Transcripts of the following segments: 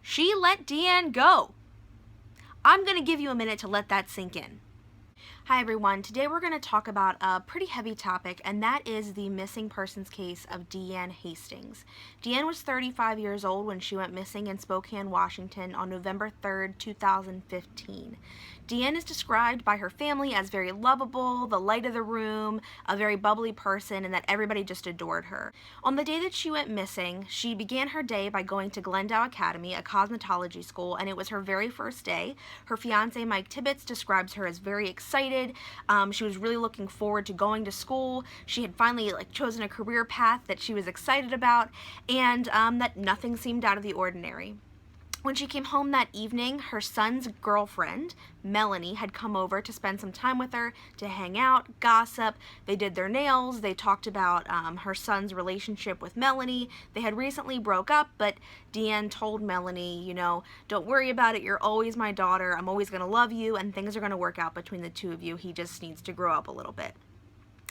she let Deanne go. I'm going to give you a minute to let that sink in. Hi everyone, today we're going to talk about a pretty heavy topic, and that is the missing persons case of Deanne Hastings. Deanne was 35 years old when she went missing in Spokane, Washington on November 3rd, 2015. Deanne is described by her family as very lovable, the light of the room, a very bubbly person, and that everybody just adored her. On the day that she went missing, she began her day by going to Glendale Academy, a cosmetology school, and it was her very first day. Her fiance, Mike Tibbetts, describes her as very excited. She was really looking forward to going to school. She had finally chosen a career path that she was excited about, and that nothing seemed out of the ordinary. When she came home that evening, her son's girlfriend, Melanie, had come over to spend some time with her, to hang out, gossip. They did their nails. They talked about her son's relationship with Melanie. They had recently broke up, but Deanne told Melanie, you know, don't worry about it. You're always my daughter. I'm always going to love you, and things are going to work out between the two of you. He just needs to grow up a little bit.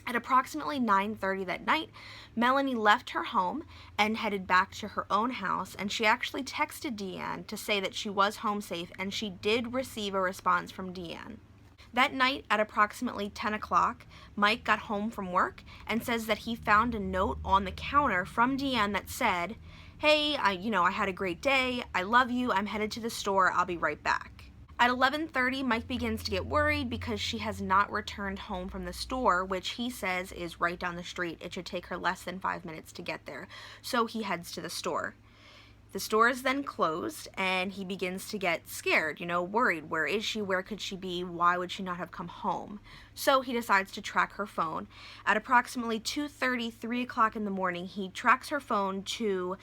At approximately 9:30 that night, Melanie left her home and headed back to her own house, and she actually texted Deanne to say that she was home safe, and she did receive a response from Deanne. That night at approximately 10 o'clock, Mike got home from work and says that he found a note on the counter from Deanne that said, hey, I had a great day, I love you, I'm headed to the store, I'll be right back. At 11:30, Mike begins to get worried because she has not returned home from the store, which he says is right down the street. It should take her less than 5 minutes to get there. So he heads to the store. The store is then closed, and he begins to get scared, worried. Where is she? Where could she be? Why would she not have come home? So he decides to track her phone. At approximately 2:30, 3 o'clock in the morning, he tracks her phone to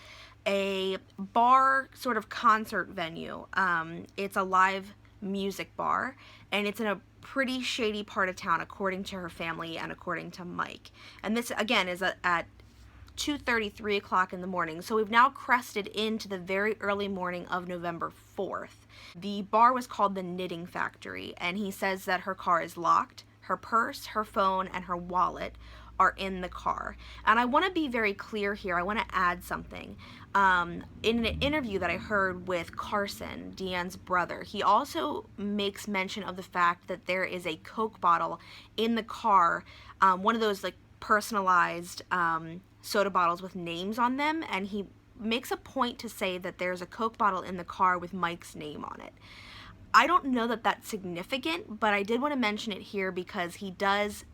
a bar, sort of concert venue. It's a live music bar, and it's in a pretty shady part of town, according to her family and according to Mike. And this again is at 2:30, 3 o'clock in the morning. So we've now crested into the very early morning of November 4th. The bar was called the Knitting Factory, and he says that her car is locked, her purse, her phone, and her wallet are in the car. And I want to be very clear here. I want to add something. In an interview that I heard with Carson, Deanne's brother, he also makes mention of the fact that there is a Coke bottle in the car, one of those personalized soda bottles with names on them, and he makes a point to say that there's a Coke bottle in the car with Mike's name on it. I don't know that that's significant, but I did want to mention it here because he does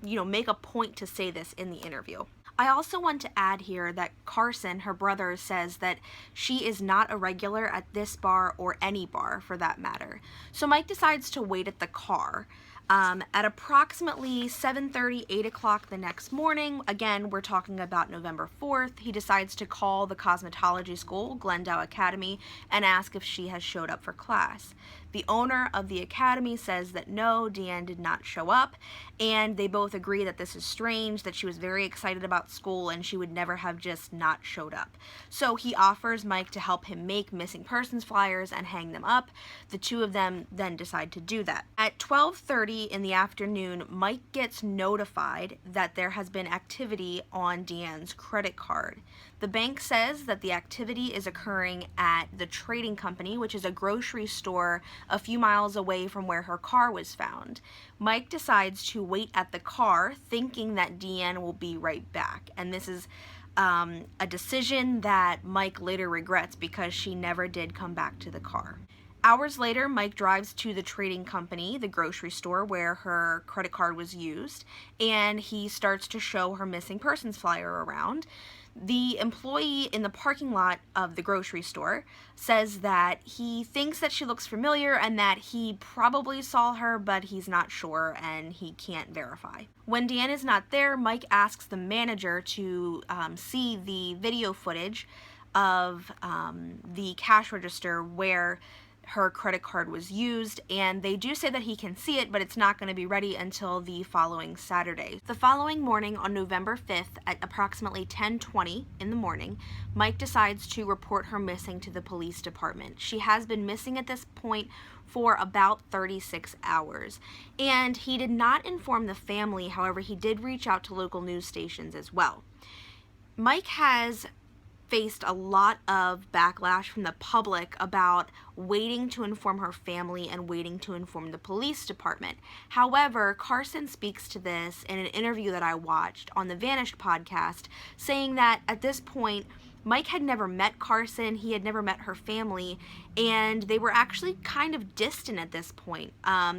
make a point to say this in the interview. I also want to add here that Carson, her brother, says that she is not a regular at this bar or any bar for that matter. So Mike decides to wait at the car. At approximately 7:30, 8 o'clock the next morning, again, we're talking about November 4th, he decides to call the cosmetology school, Glendale Academy, and ask if she has showed up for class. The owner of the academy says that no, Deanne did not show up, and they both agree that this is strange, that she was very excited about school and she would never have just not showed up. So he offers Mike to help him make missing persons flyers and hang them up. The two of them then decide to do that. At 12:30 in the afternoon, Mike gets notified that there has been activity on Deanne's credit card. The bank says that the activity is occurring at the trading company, which is a grocery store a few miles away from where her car was found. Mike decides to wait at the car, thinking that Deanne will be right back. And this is a decision that Mike later regrets because she never did come back to the car. Hours later, Mike drives to the trading company, the grocery store where her credit card was used, and he starts to show her missing persons flyer around. The employee in the parking lot of the grocery store says that he thinks that she looks familiar and that he probably saw her, but he's not sure and he can't verify. When Deanne is not there, Mike asks the manager to see the video footage of the cash register where her credit card was used, and they do say that he can see it, but it's not going to be ready until the following Saturday. The following morning, on November 5th, at approximately 10:20 in the morning, Mike decides to report her missing to the police department. She has been missing at this point for about 36 hours, and he did not inform the family. However, he did reach out to local news stations as well. Mike has faced a lot of backlash from the public about waiting to inform her family and waiting to inform the police department. However, Carson speaks to this in an interview that I watched on the Vanished podcast, saying that at this point, Mike had never met Carson, he had never met her family, and they were actually kind of distant at this point.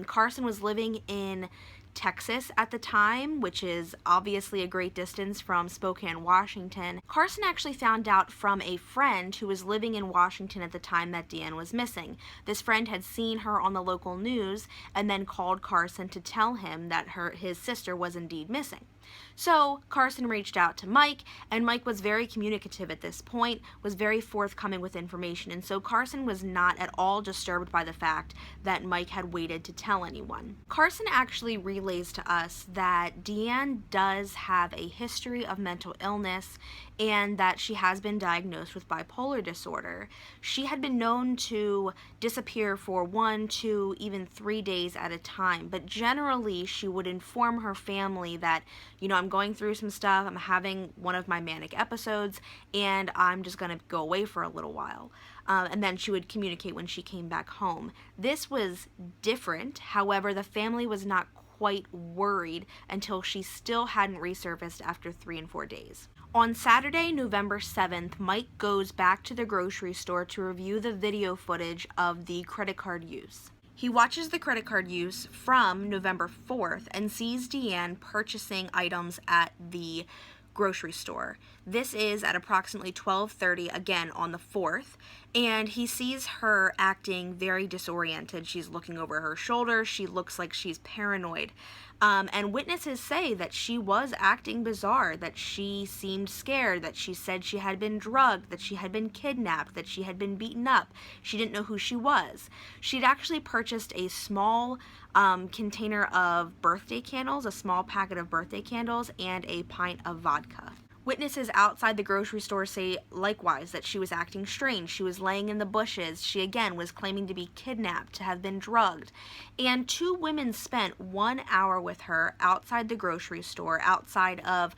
Carson was living in Texas at the time, which is obviously a great distance from Spokane, Washington. Carson actually found out from a friend who was living in Washington at the time that Deanne was missing. This friend had seen her on the local news and then called Carson to tell him that his sister was indeed missing. So Carson reached out to Mike, and Mike was very communicative at this point, was very forthcoming with information, and so Carson was not at all disturbed by the fact that Mike had waited to tell anyone. Carson actually relays to us that Deanne does have a history of mental illness and that she has been diagnosed with bipolar disorder. She had been known to disappear for 1, 2, even 3 days at a time, but generally she would inform her family that, I'm going through some stuff, I'm having one of my manic episodes, and I'm just going to go away for a little while. And then she would communicate when she came back home. This was different. However, the family was not quite worried until she still hadn't resurfaced after 3 and 4 days. On Saturday, November 7th, Mike goes back to the grocery store to review the video footage of the credit card use. He watches the credit card use from November 4th and sees Deanne purchasing items at the grocery store. This is at approximately 12:30, again on the 4th, and he sees her acting very disoriented. She's looking over her shoulder. She looks like she's paranoid. And witnesses say that she was acting bizarre, that she seemed scared, that she said she had been drugged, that she had been kidnapped, that she had been beaten up. She didn't know who she was. She'd actually purchased a small container of birthday candles, a small packet of birthday candles, and a pint of vodka. Witnesses outside the grocery store say likewise that she was acting strange. She was laying in the bushes. She again was claiming to be kidnapped, to have been drugged. And 2 women spent 1 hour with her outside the grocery store, outside of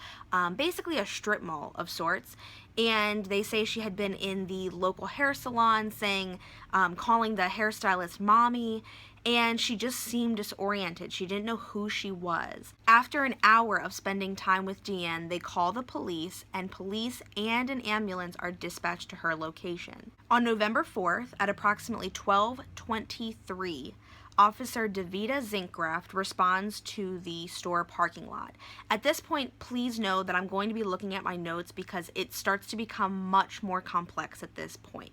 basically a strip mall of sorts. And they say she had been in the local hair salon, calling the hairstylist mommy, and she just seemed disoriented. She didn't know who she was. After an hour of spending time with Deanne, they call the police, and police and an ambulance are dispatched to her location. On November 4th, at approximately 12:23, Officer Davida Zinkgraft responds to the store parking lot. At this point, please know that I'm going to be looking at my notes because it starts to become much more complex at this point.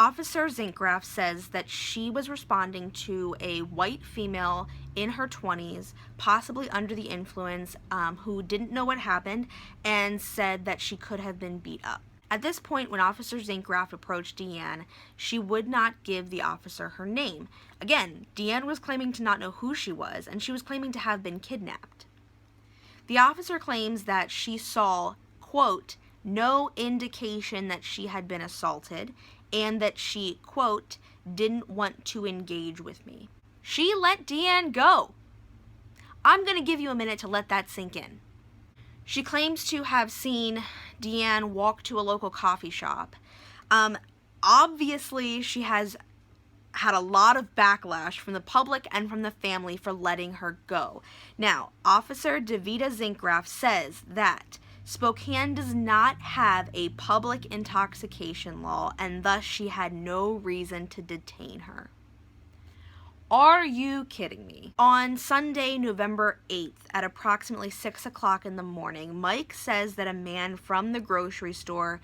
Officer Zinkgraft says that she was responding to a white female in her 20s, possibly under the influence, who didn't know what happened and said that she could have been beat up. At this point, when Officer Zinkgraft approached Deanne, she would not give the officer her name. Again, Deanne was claiming to not know who she was, and she was claiming to have been kidnapped. The officer claims that she saw, quote, no indication that she had been assaulted, and that she, quote, didn't want to engage with me. She let Deanne go. I'm going to give you a minute to let that sink in. She claims to have seen Deanne walk to a local coffee shop. Obviously, she has had a lot of backlash from the public and from the family for letting her go. Now, Officer Davida Zinkgraft says that Spokane does not have a public intoxication law, and thus she had no reason to detain her. Are you kidding me? On Sunday, November 8th, at approximately 6 o'clock in the morning, Mike says that a man from the grocery store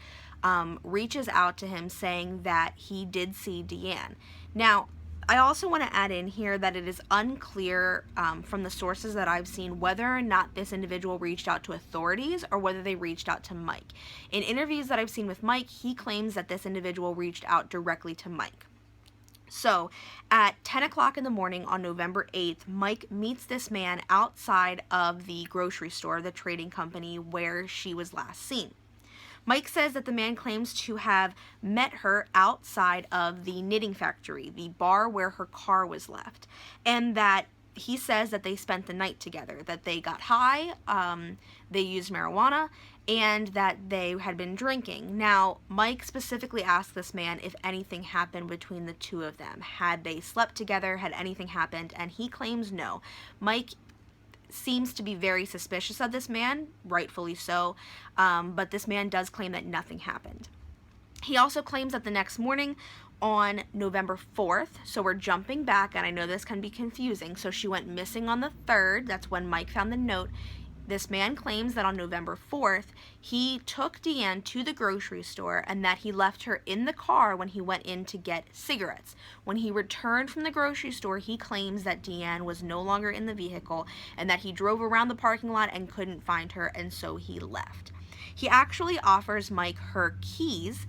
reaches out to him saying that he did see Deanne. Now, I also want to add in here that it is unclear from the sources that I've seen whether or not this individual reached out to authorities or whether they reached out to Mike. In interviews that I've seen with Mike, he claims that this individual reached out directly to Mike. So, at 10 o'clock in the morning on November 8th, Mike meets this man outside of the grocery store, the trading company where she was last seen. Mike says that the man claims to have met her outside of the knitting factory, the bar where her car was left, and that he says that they spent the night together, that they got high, they used marijuana, and that they had been drinking. Now, Mike specifically asked this man if anything happened between the two of them. Had they slept together? Had anything happened? And he claims no. Mike seems to be very suspicious of this man, rightfully so, but this man does claim that nothing happened. He also claims that the next morning, on November 4th, so we're jumping back, and I know this can be confusing, so she went missing on the 3rd, that's when Mike found the note. This man claims that on November 4th, he took Deanne to the grocery store and that he left her in the car when he went in to get cigarettes. When he returned from the grocery store, he claims that Deanne was no longer in the vehicle and that he drove around the parking lot and couldn't find her, and so he left. He actually offers Mike her keys,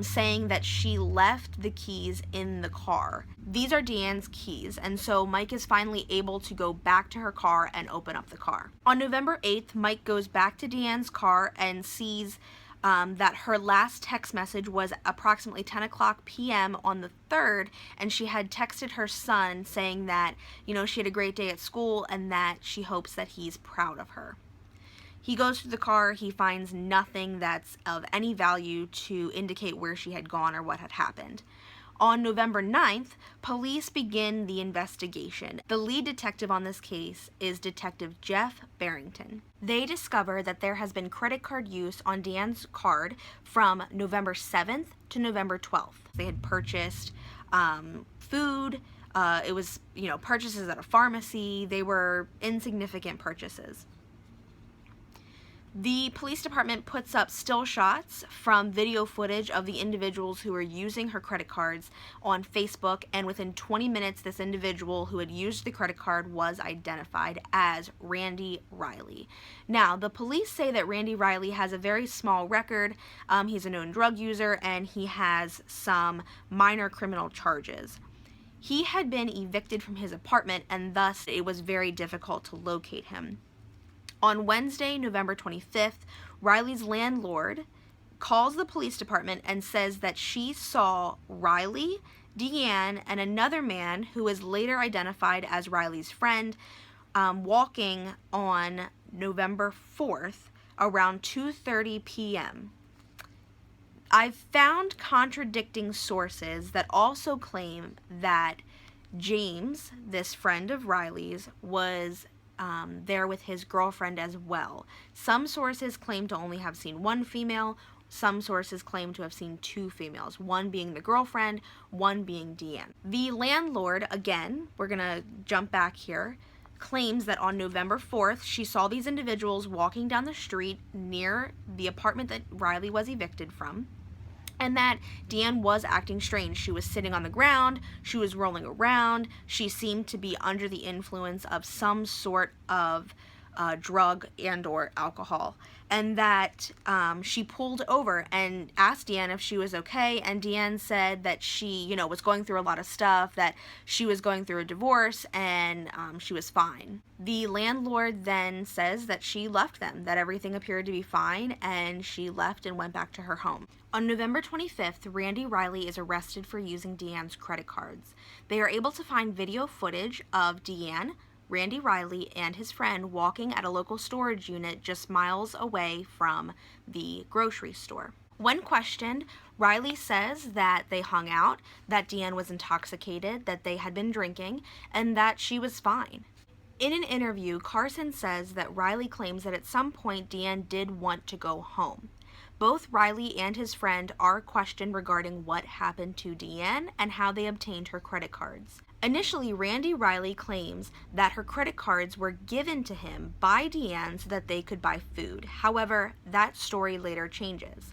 saying that she left the keys in the car. These are Deanne's keys, and so Mike is finally able to go back to her car and open up the car. On November 8th, Mike goes back to Deanne's car and sees that her last text message was approximately 10 o'clock p.m. on the 3rd, and she had texted her son saying that, she had a great day at school and that she hopes that he's proud of her. He goes to the car, he finds nothing that's of any value to indicate where she had gone or what had happened. On November 9th, police begin the investigation. The lead detective on this case is Detective Jeff Barrington. They discover that there has been credit card use on Deanne's card from November 7th to November 12th. They had purchased food, it was, purchases at a pharmacy. They were insignificant purchases. The police department puts up still shots from video footage of the individuals who were using her credit cards on Facebook, and within 20 minutes, this individual who had used the credit card was identified as Randy Riley. Now, the police say that Randy Riley has a very small record. He's a known drug user, and he has some minor criminal charges. He had been evicted from his apartment, and thus it was very difficult to locate him. On Wednesday, November 25th, Riley's landlord calls the police department and says that she saw Riley, Deanne, and another man who is later identified as Riley's friend walking on November 4th around 2:30 p.m. I've found contradicting sources that also claim that James, this friend of Riley's, was there with his girlfriend as well. Some sources claim to only have seen one female. Some sources claim to have seen two females, one being the girlfriend, one being Deanne. The landlord, again, we're going to jump back here, claims that on November 4th, she saw these individuals walking down the street near the apartment that Riley was evicted from, and that Deanne was acting strange. She was sitting on the ground, she was rolling around, she seemed to be under the influence of some sort of drug and or alcohol, and that she pulled over and asked Deanne if she was okay, and Deanne said that she, was going through a lot of stuff, that she was going through a divorce, and she was fine. The landlord then says that she left them, that everything appeared to be fine, and she left and went back to her home. On November 25th, Randy Riley is arrested for using Deanne's credit cards. They are able to find video footage of Deanne, Randy Riley, and his friend walking at a local storage unit just miles away from the grocery store. When questioned, Riley says that they hung out, that Deanne was intoxicated, that they had been drinking, and that she was fine. In an interview, Carson says that Riley claims that at some point Deanne did want to go home. Both Riley and his friend are questioned regarding what happened to Deanne and how they obtained her credit cards. Initially, Randy Riley claims that her credit cards were given to him by Deanne so that they could buy food. However, that story later changes.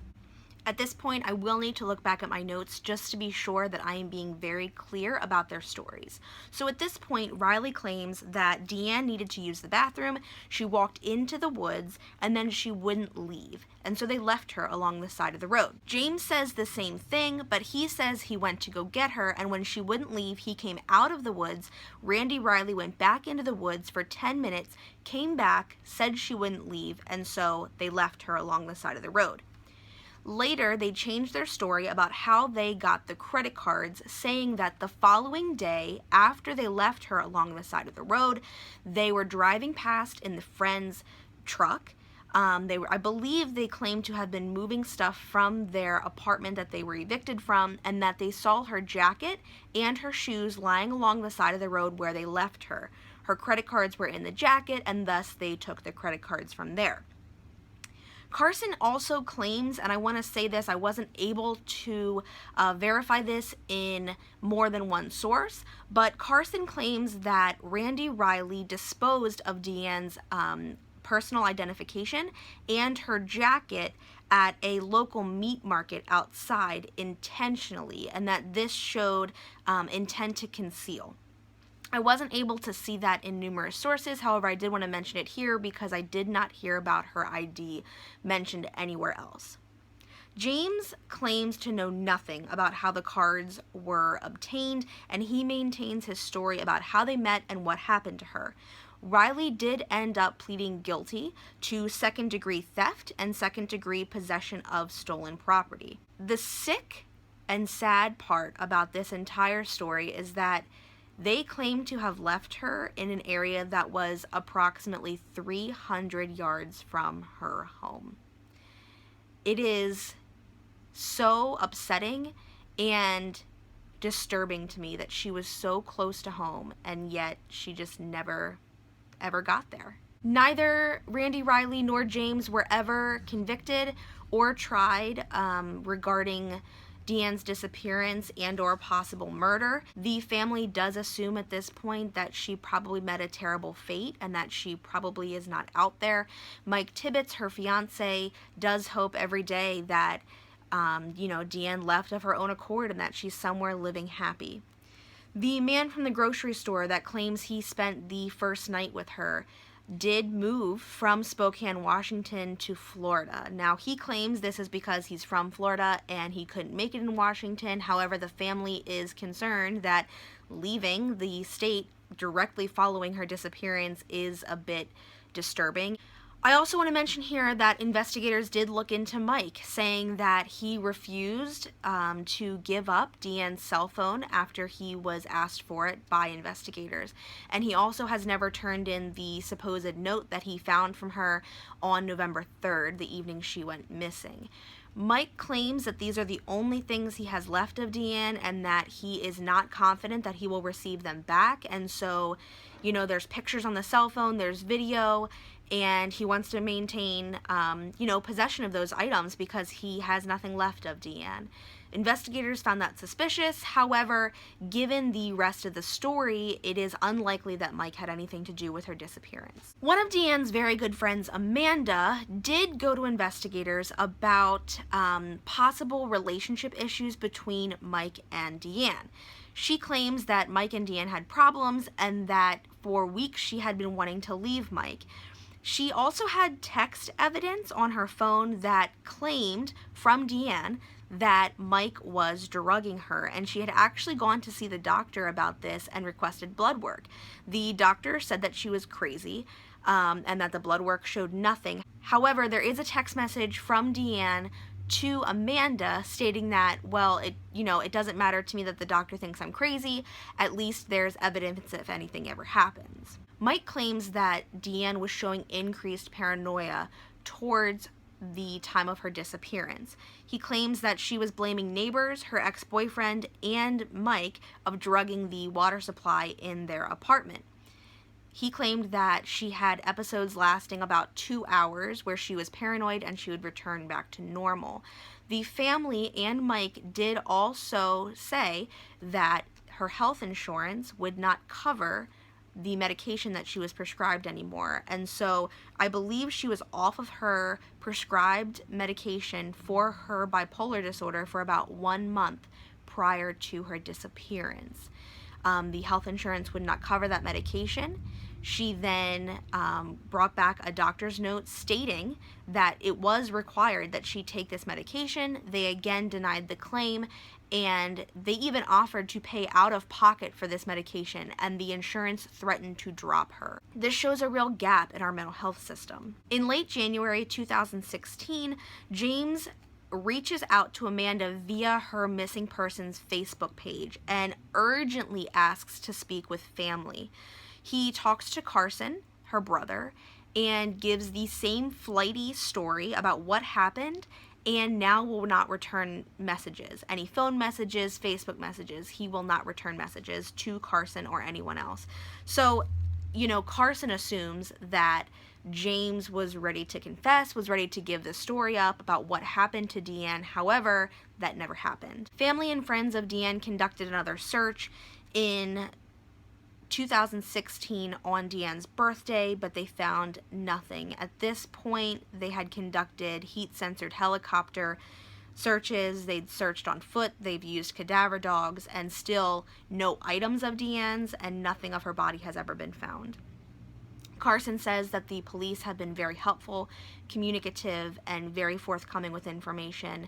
At this point, I will need to look back at my notes just to be sure that I am being very clear about their stories. So at this point, Riley claims that Deanne needed to use the bathroom, she walked into the woods, and then she wouldn't leave, and so they left her along the side of the road. James says the same thing, but he says he went to go get her, and when she wouldn't leave, he came out of the woods. Randy Riley went back into the woods for 10 minutes, came back, said she wouldn't leave, and so they left her along the side of the road. Later, they changed their story about how they got the credit cards, saying that the following day, after they left her along the side of the road, they were driving past in the friend's truck. I believe they claimed to have been moving stuff from their apartment that they were evicted from, and that they saw her jacket and her shoes lying along the side of the road where they left her. Her credit cards were in the jacket, and thus they took the credit cards from there. Carson also claims, and I want to say this, I wasn't able to verify this in more than one source, but Carson claims that Randy Riley disposed of Deanne's personal identification and her jacket at a local meat market outside intentionally, and that this showed intent to conceal. I wasn't able to see that in numerous sources. However, I did want to mention it here because I did not hear about her ID mentioned anywhere else. James claims to know nothing about how the cards were obtained, and he maintains his story about how they met and what happened to her. Riley did end up pleading guilty to second-degree theft and second-degree possession of stolen property. The sick and sad part about this entire story is that they claim to have left her in an area that was approximately 300 yards from her home. It is so upsetting and disturbing to me that she was so close to home and yet she just never ever got there. Neither Randy Riley nor James were ever convicted or tried regarding Deanne's disappearance and or possible murder. The family does assume at this point that she probably met a terrible fate and that she probably is not out there. Mike Tibbetts, her fiance, does hope every day that Deanne left of her own accord and that she's somewhere living happy. The man from the grocery store that claims he spent the first night with her did move from Spokane, Washington to Florida. Now, he claims this is because he's from Florida and he couldn't make it in Washington. However, the family is concerned that leaving the state directly following her disappearance is a bit disturbing. I also want to mention here that investigators did look into Mike, saying that he refused to give up Deanne's cell phone after he was asked for it by investigators. And he also has never turned in the supposed note that he found from her on November 3rd, the evening she went missing. Mike claims that these are the only things he has left of Deanne and that he is not confident that he will receive them back. And so, there's pictures on the cell phone, there's video, and he wants to maintain, possession of those items because he has nothing left of Deanne. Investigators found that suspicious. However, given the rest of the story, it is unlikely that Mike had anything to do with her disappearance. One of Deanne's very good friends, Amanda, did go to investigators about possible relationship issues between Mike and Deanne. She claims that Mike and Deanne had problems and that for weeks she had been wanting to leave Mike. She also had text evidence on her phone that claimed from Deanne that Mike was drugging her, and she had actually gone to see the doctor about this and requested blood work. The doctor said that she was crazy and that the blood work showed nothing. However, there is a text message from Deanne to Amanda stating that, well, it doesn't matter to me that the doctor thinks I'm crazy. At least there's evidence if anything ever happens. Mike claims that Deanne was showing increased paranoia towards the time of her disappearance. He claims that she was blaming neighbors, her ex-boyfriend, and Mike of drugging the water supply in their apartment. He claimed that she had episodes lasting about 2 hours where she was paranoid and she would return back to normal. The family and Mike did also say that her health insurance would not cover the medication that she was prescribed anymore. And so I believe she was off of her prescribed medication for her bipolar disorder for about 1 month prior to her disappearance. The health insurance would not cover that medication. She then brought back a doctor's note stating that it was required that she take this medication. They again denied the claim, and they even offered to pay out of pocket for this medication, and the insurance threatened to drop her. This shows a real gap in our mental health system. In late January 2016, James reaches out to Amanda via her missing persons Facebook page and urgently asks to speak with family. He talks to Carson, her brother, and gives the same flighty story about what happened, and now will not return messages. Any phone messages, Facebook messages, he will not return messages to Carson or anyone else. So, you know, Carson assumes that James was ready to confess, was ready to give the story up about what happened to Deanne. However, that never happened. Family and friends of Deanne conducted another search in 2016 on Deanne's birthday, but they found nothing. At this point, they had conducted heat-censored helicopter searches, they'd searched on foot, they've used cadaver dogs, and still no items of Deanne's, and nothing of her body has ever been found. Carson says that the police have been very helpful, communicative, and very forthcoming with information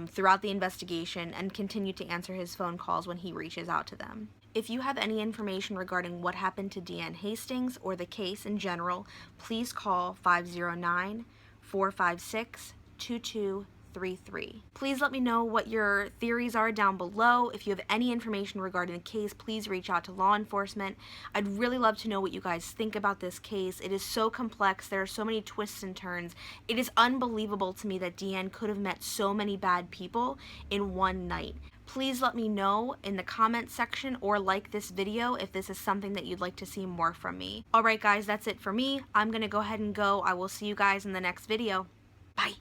throughout the investigation, and continue to answer his phone calls when he reaches out to them. If you have any information regarding what happened to Deanne Hastings or the case in general, please call 509-456-2233. Please let me know what your theories are down below. If you have any information regarding the case, please reach out to law enforcement. I'd really love to know what you guys think about this case. It is so complex. There are so many twists and turns. It is unbelievable to me that Deanne could have met so many bad people in one night. Please let me know in the comments section or like this video if this is something that you'd like to see more from me. Alright guys, that's it for me. I'm gonna go ahead and go. I will see you guys in the next video. Bye!